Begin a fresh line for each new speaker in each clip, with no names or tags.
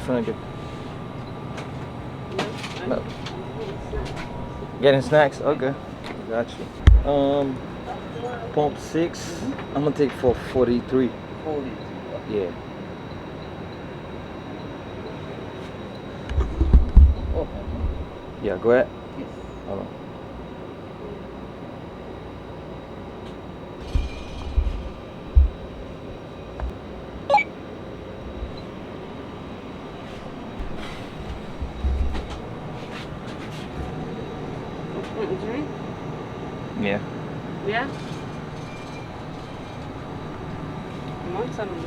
finna get? No. Getting snacks? Okay. Got you. Pump 6. I'm gonna take for 43.
43.
Yeah.
Oh.
Yeah, go ahead.
Yes.
Hold on.
Drink?
Yeah.
Yeah? I want some of this.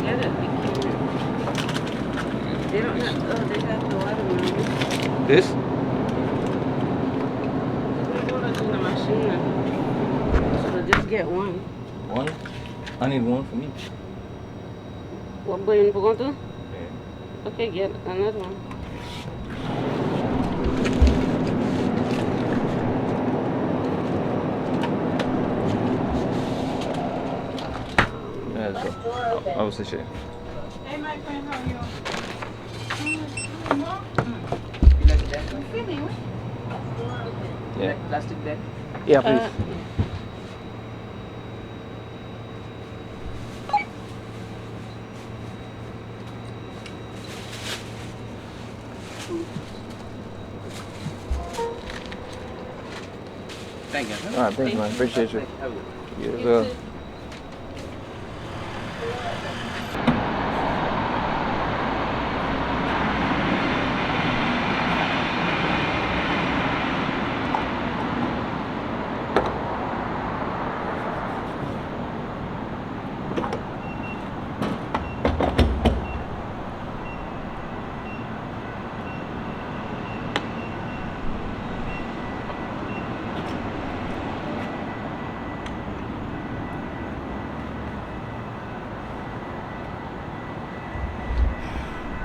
Get it. They don't have, they have the watermelon.
This?
We're going to do the machine. So just get one.
One? I need one for me.
What boy you going to?
Yeah.
Okay, get another one.
Yeah, let's go. I will say shit.
Hey, my friend, how are you?
You like that?
Yeah.
Like plastic bag?
Yeah, please.
Thank you.
Alright, thanks, man. Appreciate you.
Have a good one.
You as well.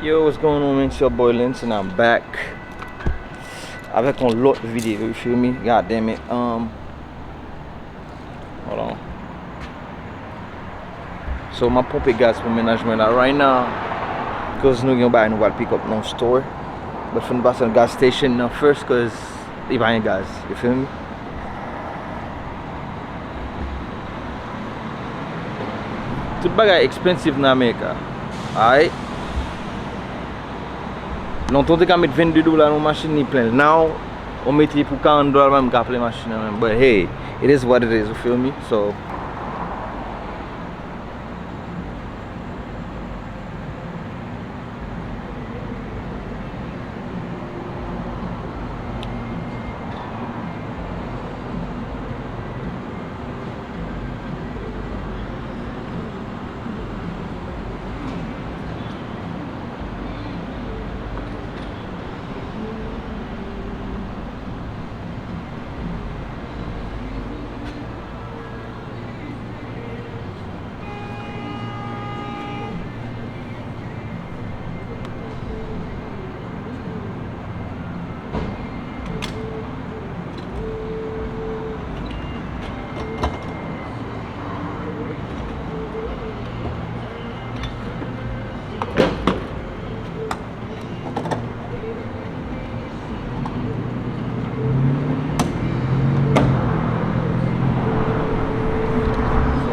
Yo, what's going on, man? It's your boy Lynch and I'm back avec un lot vidéo, you feel me? God damn it. Hold on. So my pompe gas for management right now because no buy no pick up no store. But from the gas station now first because they buying gas, you feel me? Tout bagay expensive in America. Alright? Longtemps tu mettre $22 dans machine ni plein. Now on met pour $40 même qu'à plein machine même. But hey, it is what it is, you feel me? So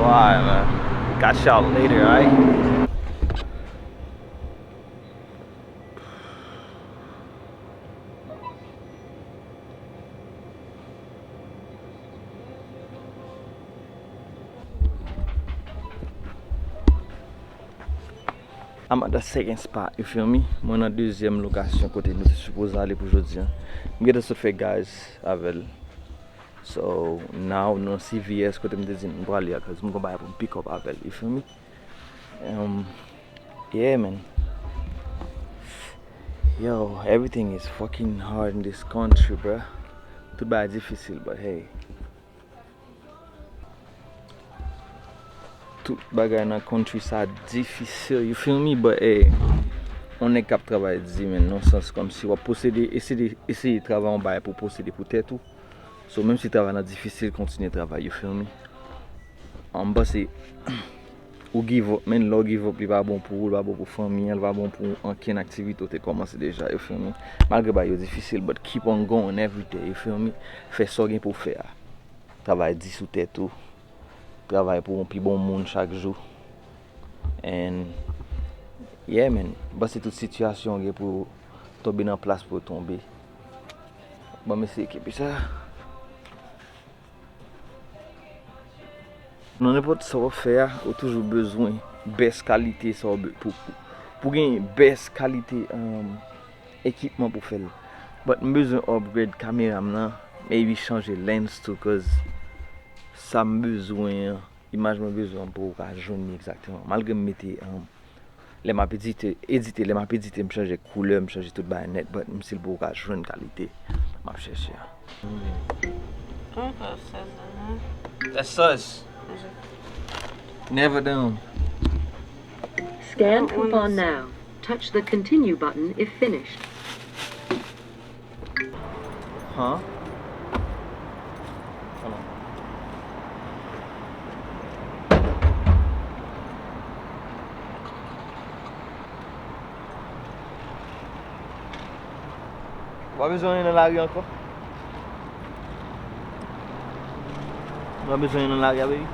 alright, man. Catch y'all later, alright? I'm at the second spot, you feel me? I'm dans la deuxième location côté nous supposé aller pour aujourd'hui. I'm getting to fait guys avec. So now no CVS côté me dire pour aller because I'm going to buy pour pick up avec, you feel me? Yeah, man. Yo, everything is fucking hard in this country, bruh. Tout bad difficile, but hey. Tout bagay nan country ça difficile, you feel me? But hey, on est cap travail di men, non sens comme si on posséder essayer travailler en bail pour posséder pour tête tout. So même si le travail est difficile, continue le travail, you feel me? En bas c'est ou give up, men lo give up, il va bon pour il va bon pour famille, il va bon pour aucune activité tu commencé déjà, you feel me? Malgré bah c'est difficile, but keep on going every day, you feel me? Fais ça gain pour faire. Travail 10 sous tête tout. Travail pour un plus bon monde chaque jour. And yeah man, bah c'est toute situation gain pour tomber dans place pour tomber. Bon mais c'est équipe ça. Dans n'importe ce qu'on fait, on a toujours besoin de best qualité pour gagner best qualité équipement pour faire. But on besoin upgrade caméra maintenant, maybe changer lens tout cause ça me besoin image me besoin pour jaune exactement. Malgré me mettre les m'a éditer, les m'a éditer, me changer couleur, me changer tout ba net, but me c'est pour jaune qualité. M'a chercher. That's us. Never done.
Scan coupon now. Touch the continue button if finished.
Huh? Hold on. Pas besoin de l'arrière encore? Pas besoin de l'arrière, baby?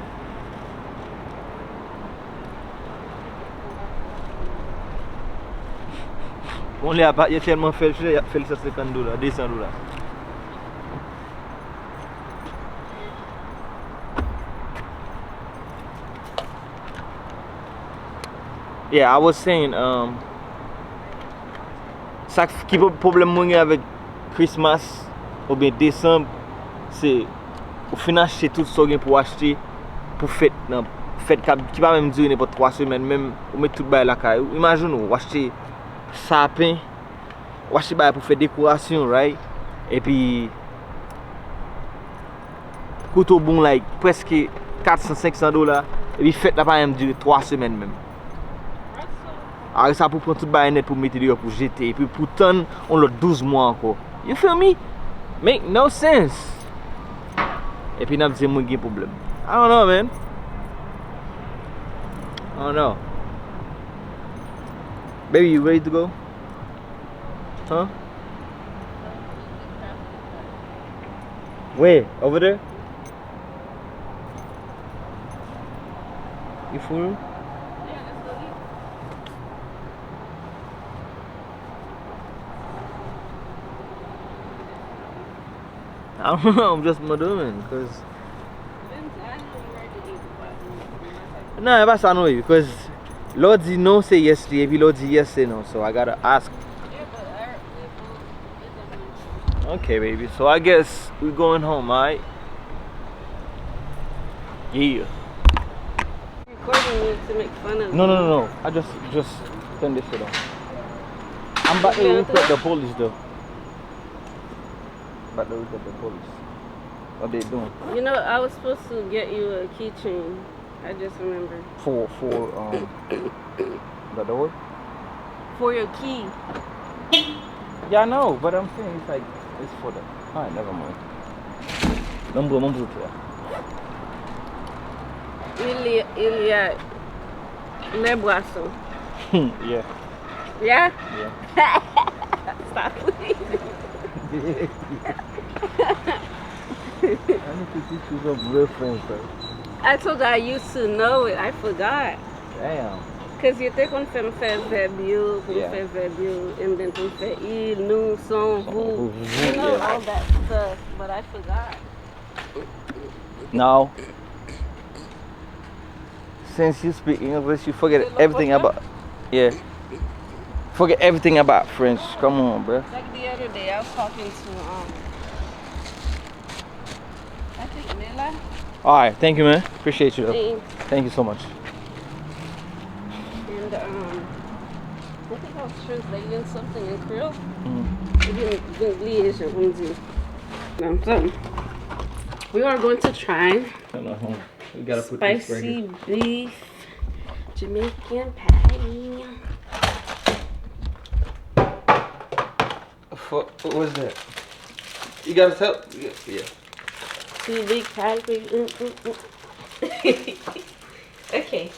On l'a pas, il a tellement fait le $150, $200. Yeah, I was saying, ça qui est problème moi avec Christmas ou bien décembre, c'est au final acheter tout ce qu'on pour acheter pour fête, fête qui va même durer n'importe 3 semaines, même on met tout bail la caille. Imagine ou acheter sapin, ou acheter bail pour faire décoration, right? Et puis coûte au bon like presque $400-500 et puis fête là pas même durer 3 semaines même. Alors ça pour prendre tout bail net pour mettre dehors pour jeter et puis pourtant on l'a 12 mois encore. You feel me? Make no sense. Et puis n'a dit moi j'ai problème. I don't know man. I don't know. Baby, you ready to go? Huh? Where? Over there? You full? I don't know, I'm just doing because no, that's not way because Lord dit no say yes to you, Lord dit yes say no, so I gotta ask. Okay, baby. So I guess we're going home, alright? Yeah.
Recording me to make fun of
No. I just turn this shit on. I'm about to report the police though. About to report the police. What they doing?
You know, I was supposed to get you a keychain. I just remembered.
For the door?
For your key.
Yeah, I know, but I'm saying it's like it's for the. Alright, never mind. Number.
Il y a les boissons.
Yeah.
Yeah?
Yeah.
Stop please.
I need to teach you some real friends, bro.
I told you I used to know it. I forgot.
Damn.
Because you think on fait verbio,
Yeah.
fait verbio, and then on fait il, nous, son, vous. You know
Yeah.
all that stuff, but I forgot.
Now, since you speak English, you forget everything about. Yeah. Forget everything about French. Come on, bro.
Like the other day, I was talking to I think Mela.
All right, thank you, man. Appreciate you. Though.
And
Thank you so much.
I think I was translating something in Creole.
Mm-hmm.
So, we are going to try
We gotta put this right here.
spicy beef Jamaican patty.
What was that? You gotta tell. Yeah.
See, big catfish. Okay.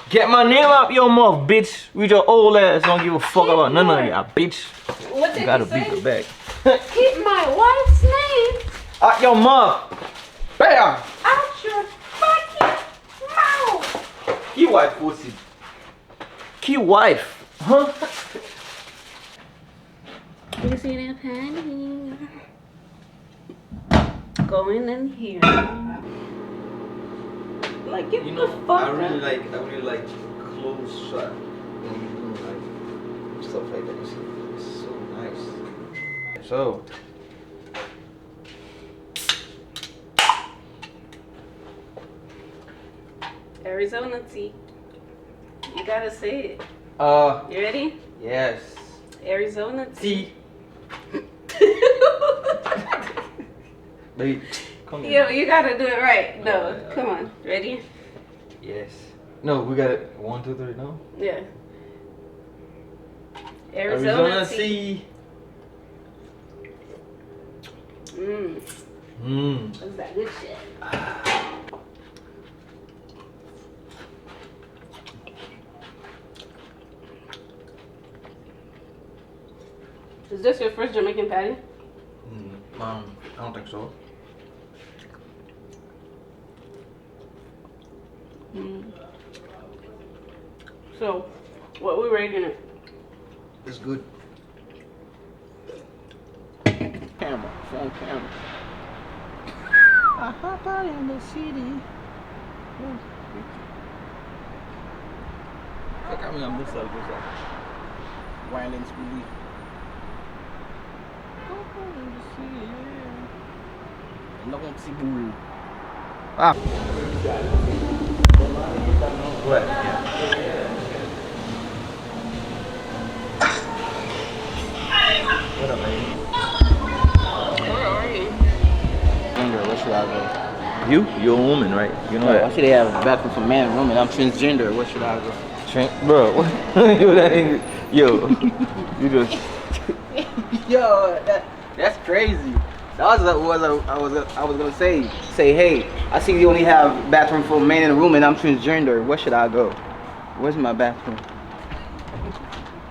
Get my name out your mouth, bitch. We your old ass don't give a fuck about none of y'all, bitch.
What did
You gotta
you say?
beat the back.
Keep my wife's name
Out your mouth. Bam!
out your fucking mouth.
Key wife pussy. Key wife. Huh?
You see that panty? Going in here. Like, get the fuck
I really
out.
like close shot when you do like stuff like that. It's so nice. So
Arizona tea. You gotta say it.
you
ready?
yes.
Arizona tea.
Tea. Baby, come here.
You gotta do it right. No,
Alright,
come on. Ready?
Yes. No, we got it. 1, 2, 3, no?
Yeah. Arizona tea.
tea.
That's that good shit. Is this your first Jamaican patty?
I don't think so.
So, what we rating it?
It's good.
Camera, phone camera. I hop out in the city.
Kami ang busal ko sa.
Violence belief. Hop out in the city. Ano kung si Bull?
Ah. What? What up, man?
Where should I go?
You're a woman, right? You know
Why
that.
should they have a bathroom for man and woman? I'm transgender. Where should I go?
Bro, what? Yo, that ain't. Yo, you just.
Yo, that's crazy. That was I was gonna say. Say, hey, I see you only have bathroom for a man in a room, and I'm transgender. Where should I go? Where's my bathroom?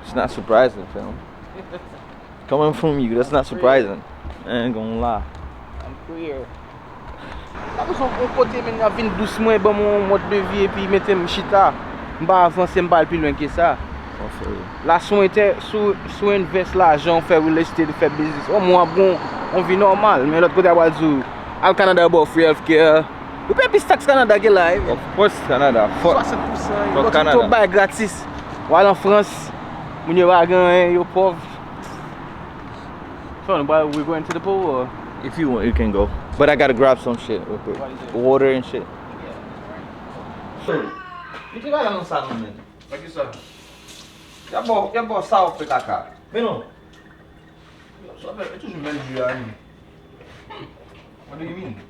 It's not surprising, fam. Coming from you, that's not surprising. I ain't gonna lie.
I'm queer. Ako son kon kote men a vin doucement ba mon mode de vie et puis mette chita. Mba avancer mba plus loin que ça. La son était sous invest l'argent, faire real estate, faire business. Au moins bon, on vit normal. Mais l'autre côté à Wazoo, al Canada about free healthcare. Vous payez plus taxe Canada que là.
Of course, Canada. Fuck.
60%.
Fuck
Vous
Canada.
tout bail gratis. Ou aller en France, moun yo wagan, yo pauvre. So, we're going to the pool or?
If you want, you can go. But I gotta grab some shit real quick.
What is it?
Water and shit.
You think I don't sound man? What you say? Ya bo sa ou pe kaka.
Mais non.
So, e toujou men ju a ni.
What do you mean?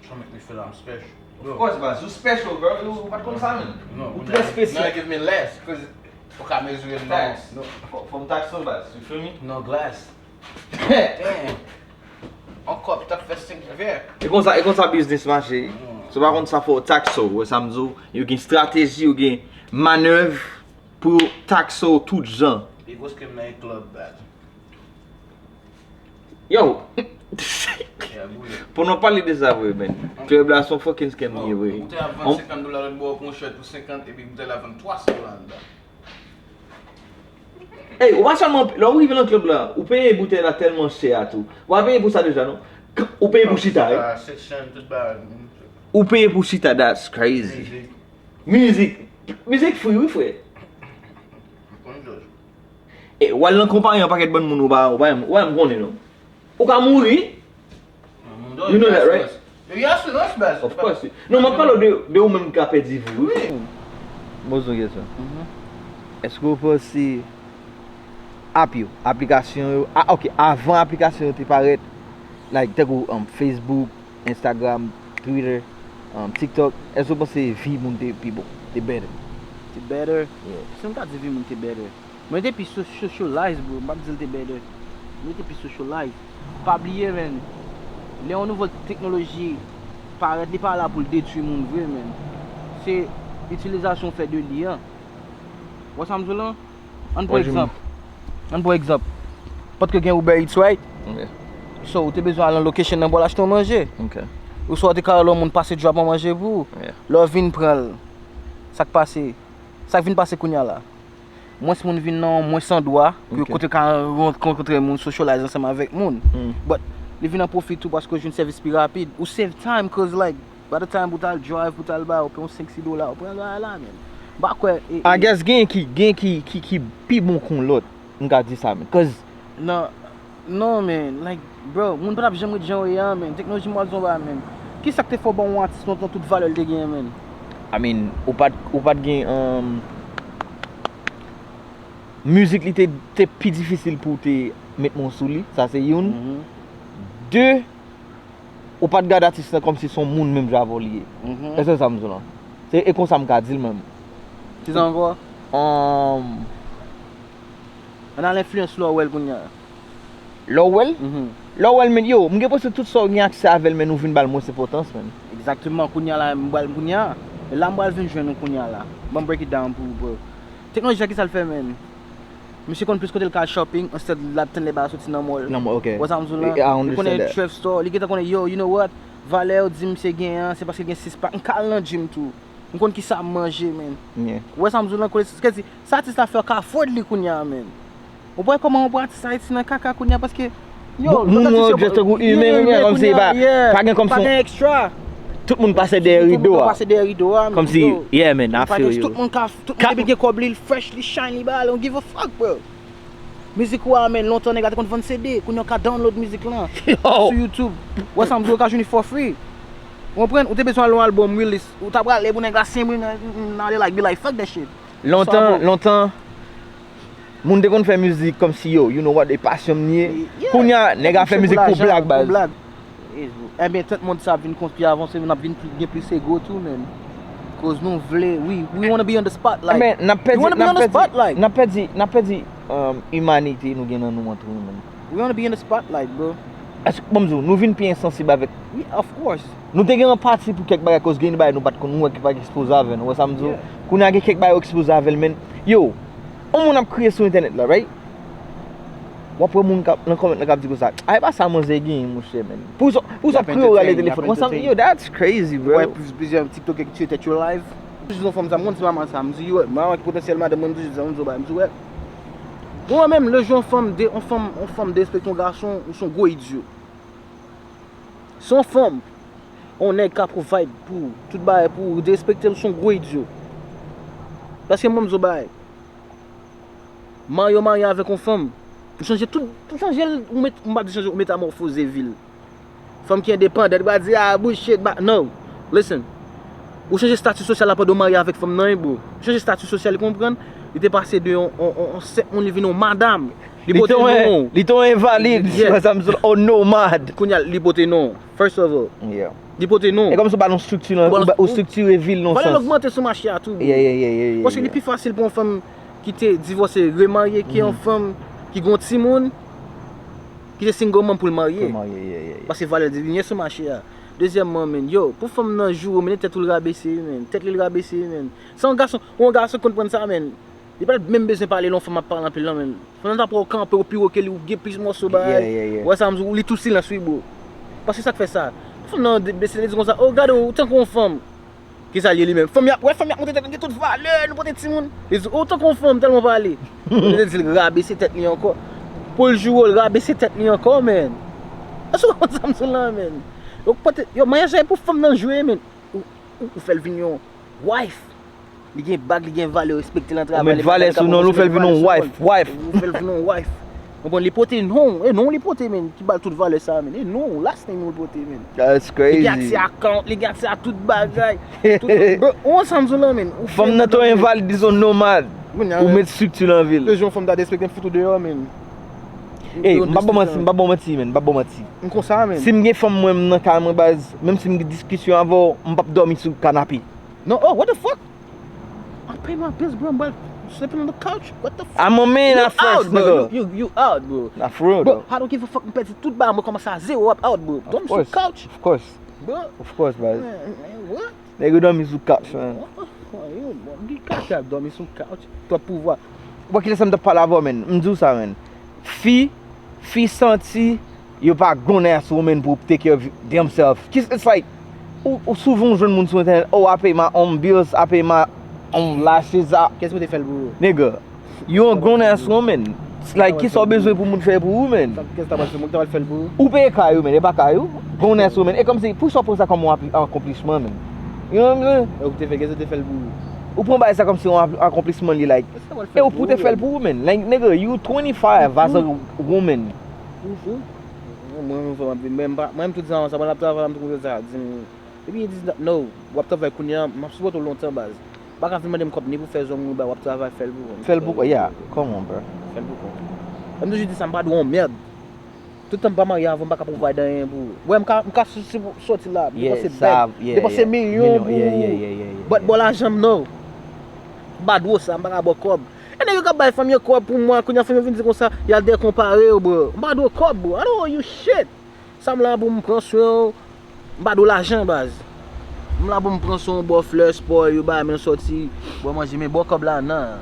Try make me feel I'm special.
Of course, man. You special, bro. You what comes salmon?
No,
You très spécial.
now give me less, because for can measure it now.
Tax. From tax on bas. You feel me?
No glass. Damn. Encore, t'as fait 5 verres.
E kon sa business marche. So par contre, ça faut taxo. Ou ça m'dou, you gen stratégie, you gen manœuvre pour taxo tout gens.
E gos kem nan club bat.
Yo.
Yeah, boule.
Pour non parler de ça, ouais, man. Club là son fucking scam, ouais.
Ou te a vend $50 de bois pour un shirt pour 50 et puis ou te la vend $300 là.
Hey, ou pas seulement, là où il vient dans le club là, ou paye bouteille là tellement cher à tout. Ou pas payer pour ça déjà, non? Ou paye pour chita, hein?
Section tout bas.
Ou paye pour chita, that's crazy. Musique free, oui, frère. Et ou aller en compagnie un paquet de bonnes moun ou pas me connaît, non? Ou ka mourir? You know that, right?
Yes, that's best.
Of course. Non, je parle de ou même qui a perdu vous.
Oui.
Bonjour, question. Est-ce que vous pensez application, ok, avant application te paraît, like, Facebook, Instagram, Twitter, TikTok, est-ce que vous pensez vie moun te bon, te better?
Te better?
Yeah.
Se mwen ka di vi moun te better. Mwen depi socialize bro, mwen pa di te better. mettez puis socialize. Pas oublier, man. Les nouvelles technologies, n'est pas là pour détruire mon vrai, man. C'est l'utilisation fait de lien. Vous savez, là? On prend exemple. Parce que vous avez Uber Eats, right?
Yeah.
So, vous avez besoin d'aller en location pour l'acheter à manger.
Ok.
Ou soit vous avez le monde passer drop à manger pour.
Yeah.
Lavim prend. Ça qui passe. Ça qui vient passer kounya là. Moi si mon vient non, moi sans droit, que côté quand rencontrer mon socialize ensemble avec mon. But les vient en profit tout parce que j'ai un service plus rapide. Ou save time cause like by the time vous allez drive, vous allez ba, vous payez $5, vous prenez là man. Bah quoi
I guess gain qui plus bon qu'on l'autre. On va dire ça man. Cause
non man, like bro, mon pas jamais de gens rien man. Technologie moi zon ba man. Qui ça que te faut bon artiste dans toute valeur de gain man.
I mean, ou pas gain musique li te plus difficile pour te mettre mon sous lui, ça c'est une. Deux, ou pas de garder artiste comme si son monde même j'avais lié. Est-ce que ça me dit là? C'est comme ça me dit même.
Tu sais encore?
On
a l'influence Lowell kounya.
Lowell? Lowell men yo, m'ge pense tout ça n'y accès avec men nous vinn bal moins importance men.
Exactement, kounya là m'bal kounya. Là m'bal vinn joindre kounya là. Bon break it down pour bro. Technologie qui ça le fait men. Monsieur connaît plus côté le car shopping, instead la tente les bas sorti dans mall.
Non, okay.
What's up là? Il connaît thrift store, il connaît yo, you know what? Valeur dit monsieur gain, c'est parce qu'il gain 6 pack, un cal dans gym tout. On connaît qui ça manger men.
Yeah.
What's up là connaît ça artiste la faire ka afford li kounya men. On voit comment on voit ça ici dans kaka kounya parce que yo,
moi juste un humain comme c'est pas comme ça.
Extra.
Tout le monde passe des rideaux. Comme si, yeah man, I feel you.
Tout le monde qui a fresh, shiny, on give a fuck bro. Musique quoi man, longtemps on a vendre CD, qu'on a download musique là sur YouTube. Ou ça me dit occasion for free. On prend, ou t'as besoin d'un album release, ou t'as pas les bons gars 5 000 like be like fuck that shit.
Longtemps moun de kon fait musique comme si yo, you know what, they passion nié. Kounya nèg fait musique pour blague.
Eh bien, tout le monde ça vient construire avancer, on a bien plus ego tout man. Cause nous voulons, we want to be on the spotlight.
Mais n'a pas
dit,
n'a pas dit humanité nous gagne dans nous entre nous.
We want to be on the spotlight, bro.
Est-ce que bonjour, nous vinn bien sensible avec.
Oui, of course.
Nous te gen parti pour quelque bagage cause gagne ba nous pas qu'on nous qui pas exposer avec nous, ça me dit. Qu'on a quelque bagage exposer avec men. Yo, on moun a créé sur internet là, right? Ou après moun kap nan comment kap di ko ça. Ay pas ça manger gain mon cher man. Pour ça créer le téléphone. Yo, that's crazy, bro.
Ouais, plusieurs TikTok qui tu étais live. Je font ça mon maman ça me dit yo, maman potentiellement de monde je on me dit ouais. Moi même le jour femme respecte ton garçon ou son gros idiot. Son femme on est capable provide pour tout bail pour respecter son gros idiot. Parce que moi me bail. Mario avec une femme. Changer tout changer on va changer métamorphoser ville. Femme qui est indépendante, elle va dire ah bullshit no. Listen. Ou changer statut social là pas de marier avec femme non bro. Changer statut social, comprendre? Il était passé de on est venu madame.
Li ton invalide, ça me oh nomade.
Kounya li pote non. First of all.
Yeah.
Li pote non.
Et comme ça pas non structure ou structurer ville non sens.
Voilà l'augmenter sur marché à tout.
Yeah.
Parce que c'est plus facile pour une femme qui t'est divorcée, remariée, qui est une femme qui gon ti moun qui est single man pour le marier. Parce que valeur de ligne sur marché là. Deuxièmement men yo, pour femme nan jour men tête tout le rabaisser men, tête le rabaisser men. Sans garçon, on garçon comprendre ça men. Il pas même besoin parler long femme parler en plan men. Faut pas pour camper au pire que lui get plus morceau ba. Ouais ça me li tout silence oui beau. Parce que ça fait ça. Faut non baisser les comme ça. Oh regarde autant qu'on femme. Qui ça lui même. Femme monter tête toute valeur, nous porter ti moun. Autant qu'on femme tellement parler. Il rabaisser tête lui encore. Pour le jour, il rabaisser tête lui encore men. Est-ce que ça me là men. Donc peut-être yo mariage pour femme nan jouer men. Ou fait le vignon wife. Il y a bag, il y a valeur, respecter l'entrée.
Mais valeur sous non, nous fait le vignon wife.
Nous fait le vignon wife. Bon les poter non, et non les poter men, qui bal toute valeur ça men. Et non, last time nous poter men.
That's crazy.
Les gars c'est account, les gars c'est à toute bagaille. On s'en là men.
Femme nan ton invalide disons nomade. Ou mettre structure dans ville.
Les gens femme da respecter photo dehors men.
Eh, m'pa bon menti.
On ça men.
Si m'gen femme moi nan carrément base, même si m'gen discussion avant, m'pa dormir sur canapé.
Non, oh what the fuck? I pay my bills bro, sleeping on the couch? What the fuck?
I'm a man
You
at first,
out, bro.
nigga.
You out, bro.
Nah, for real,
Bro,
though.
I don't give a fuck. Petit tout bas, moi commence à zéro up out, bro. Dorme sur le couch,
Of course.
bro.
Of course, bro.
Man, what?
Nigga dorme sur couch, man.
Di kaka dormi sur couch. Toi pouvoir.
Wak ki lè sam de pala avò, men. Mdou sa, men. Fi senti yo pa grown ass woman pou take care of themselves. It's like, ou souvent jwen moun sou internet, oh, I pay my own bills, I pay my own lashes,
Qu'est-ce que tu fais le boulot?
nigga, you a grown ass woman. It's like, ki sa bezwen pou moun fè pou ou, men.
Qu'est-ce que tu vas faire le boulot?
Ou peye kayou, men, e pa kayou. Grown ass woman. E kom se, pou sa pou sa kom un accomplishment, men. You know what I'm saying?
Qu'est-ce que tu fais le boulot?
Ou pou ba sa kom se un accomplishment li, like, e ou pou te fè l pou woman. Like, nigga, you 25 as a woman.
Moi-même tout ça, ça va la travailler avec tout ça. Et puis ils disent non, wap travail kounya, m'a supporté longtemps base. Pas quand film dem compagnie pour faire zone ba wap travail faire le boulot.
Fè l pou, yeah, come on, bro.
Faire le boulot. Même je dis ça me pas de merde. Tout temps pas marié avant pas pour voir dans un bout. Ouais, m'ka sortir là, dépenser millions. But bon l'argent non. Badou ça, m'pa ba kob. Et nèg ka bay famille kob pour moi, kounya famille vinn dire comme ça, y a des comparer bro. M'pa do kob bro. I don't owe you shit. Ça me là pour me prendre soin. M'pa do l'argent base. M'la pour me prendre son bon fleur sport, yo ba men sorti, bon manger mais bon kob là non.